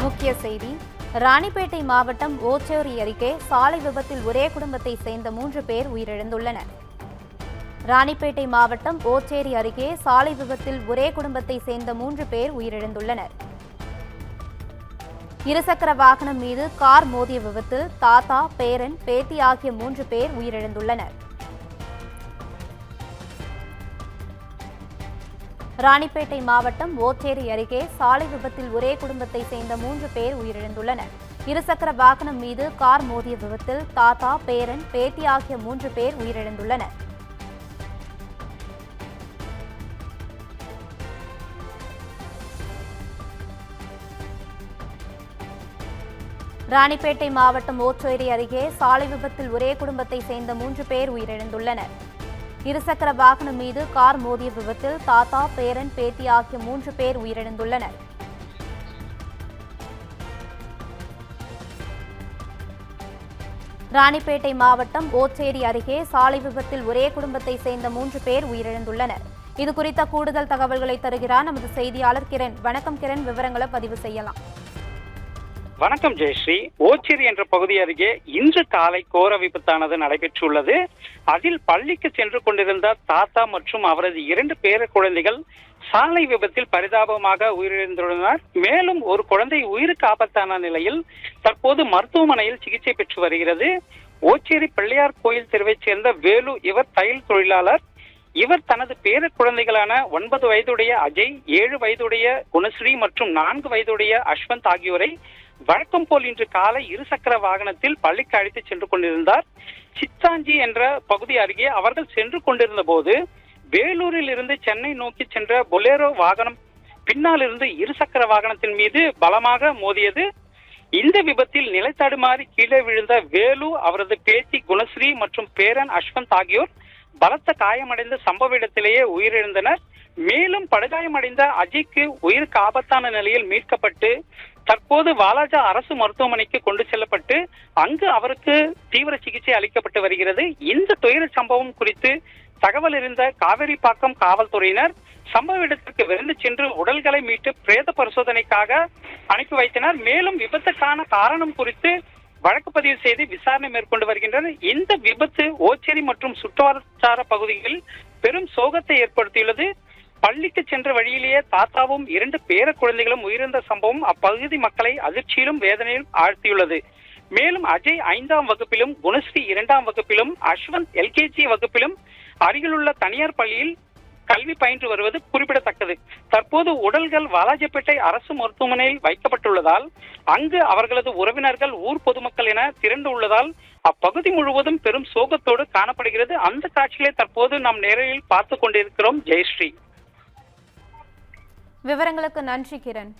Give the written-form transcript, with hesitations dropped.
முக்கிய செய்தி. ராணிப்பேட்டை மாவட்டம் ஓச்சேரி அருகே சாலை விபத்தில் ஒரே குடும்பத்தை சேர்ந்த 3 பேர் உயிரிழந்துள்ளனர். ராணிப்பேட்டை மாவட்டம் ஓச்சேரி அருகே சாலை விபத்தில் ஒரே குடும்பத்தை சேர்ந்த 3 பேர் உயிரிழந்துள்ளனர். இருசக்கர வாகனம் மீது கார் மோதிய விபத்தில் தாத்தா, பேரன், பேத்தி ஆகிய 3 பேர் உயிரிழந்துள்ளனர். ராணிப்பேட்டை மாவட்டம் ஓச்சேரி அருகே சாலை விபத்தில் ஒரே குடும்பத்தை சேர்ந்த 3 பேர் உயிரிழந்துள்ளனர். இருசக்கர வாகனம் மீது கார் மோதிய விபத்தில் தாத்தா, பேரன், பேத்தி ஆகிய 3 பேர் உயிரிழந்துள்ளனர். ராணிப்பேட்டை மாவட்டம் ஓச்சேரி அருகே சாலை விபத்தில் ஒரே குடும்பத்தை சேர்ந்த 3 பேர் உயிரிழந்துள்ளனர். இருசக்கர வாகனம் மீது கார் மோதிய விபத்தில் தாத்தா, பேரன், பேத்தி ஆகிய 3 பேர் உயிரிழந்துள்ளனர். ராணிப்பேட்டை மாவட்டம் ஓச்சேரி அருகே சாலை விபத்தில் ஒரே குடும்பத்தை சேர்ந்த 3 பேர் உயிரிழந்துள்ளனர். இதுகுறித்த கூடுதல் தகவல்களை தருகிறார் நமது செய்தியாளர் கிரண். வணக்கம் கிரண், விவரங்களை பதிவு செய்யலாம். வணக்கம் ஜெயஸ்ரீ. ஓச்சேரி என்ற பகுதி அருகே இன்று காலை கோர விபத்தானது நடைபெற்றுள்ளது. அதில் பள்ளிக்கு சென்று கொண்டிருந்த தாத்தா மற்றும் அவரது 2 பேர குழந்தைகள் சாலை விபத்தில் பரிதாபமாக உயிரிழந்துள்ளனர். மேலும் ஒரு குழந்தை உயிருக்கு ஆபத்தான நிலையில் தற்போது மருத்துவமனையில் சிகிச்சை பெற்று வருகிறது. ஓச்சேரி பிள்ளையார் கோயில் தெருவைச் சேர்ந்த வேலு இவர் தையல் தொழிலாளர். இவர் தனது பேர குழந்தைகளான 9 வயதுடைய அஜய், 7 வயதுடைய குணஸ்ரீ மற்றும் 4 வயதுடைய அஸ்வந்த் ஆகியோரை வழக்கம் போல் இன்று காலை இருசக்கர வாகனத்தில் பள்ளிக்கு அழைத்து சென்று கொண்டிருந்தார். சித்தாஞ்சி என்ற பகுதி அருகே அவர்கள் சென்று கொண்டிருந்த போது வேலூரில் இருந்து சென்னை நோக்கி சென்ற பொலேரோ வாகனம் பின்னால் இருந்து இருசக்கர வாகனத்தின் மீது பலமாக மோதியது. இந்த விபத்தில் நிலை தடுமாறி கீழே விழுந்த வேலு, அவரது பேத்தி குணஸ்ரீ மற்றும் பேரன் அஸ்வந்த் ஆகியோர் பலத்த காயமடைந்த சம்பவ இடத்திலேயே உயிரிழந்தனர். மேலும் படுகாயமடைந்த அஜய்க்கு உயிருக்கு ஆபத்தான நிலையில் மீட்கப்பட்டு தற்போது வாலாஜா அரசு மருத்துவமனைக்கு கொண்டு செல்லப்பட்டு அங்கு அவருக்கு தீவிர சிகிச்சை அளிக்கப்பட்டு வருகிறது. இந்த துயர சம்பவம் குறித்து தகவல் அறிந்த காவேரிப்பாக்கம் காவல்துறையினர் சம்பவ இடத்திற்கு விரைந்து சென்று உடல்களை மீட்டு பிரேத பரிசோதனைக்காக அனுப்பி வைத்தனர். மேலும் விபத்துக்கான காரணம் குறித்து வழக்கு பதிவு செய்து விசாரணை மேற்கொண்டு வருகின்றனர். இந்த விபத்து ஓச்சேரி மற்றும் சுற்றுவட்டார பகுதிகளில் பெரும் சோகத்தை ஏற்படுத்தியுள்ளது. பள்ளிக்கு சென்ற வழியிலேயே தாத்தாவும் 2 பேர குழந்தைகளும் உயிரிழந்த சம்பவம் அப்பகுதி மக்களை அதிர்ச்சியிலும் வேதனையிலும் ஆழ்த்தியுள்ளது. மேலும் அஜய் 5ஆம் வகுப்பிலும், குணஸ்ரீ 2ஆம் வகுப்பிலும், அஸ்வந்த் LKG வகுப்பிலும் அருகிலுள்ள தனியார் பள்ளியில் கல்வி பயின்று வருவது குறிப்பிடத்தக்கது. தற்போது உடல்கள் வாலாஜாபேட்டை அரசு மருத்துவமனையில் வைக்கப்பட்டுள்ளதால் அங்கு அவர்களது உறவினர்கள், ஊர் பொதுமக்கள் என திரண்டு உள்ளதால் அப்பகுதி முழுவதும் பெரும் சோகத்தோடு காணப்படுகிறது. அந்த காட்சிகளை தற்போது நாம் நேரில் பார்த்து கொண்டிருக்கிறோம். ஜெயஸ்ரீ. விவரங்களுக்கு நன்றி கிரண்.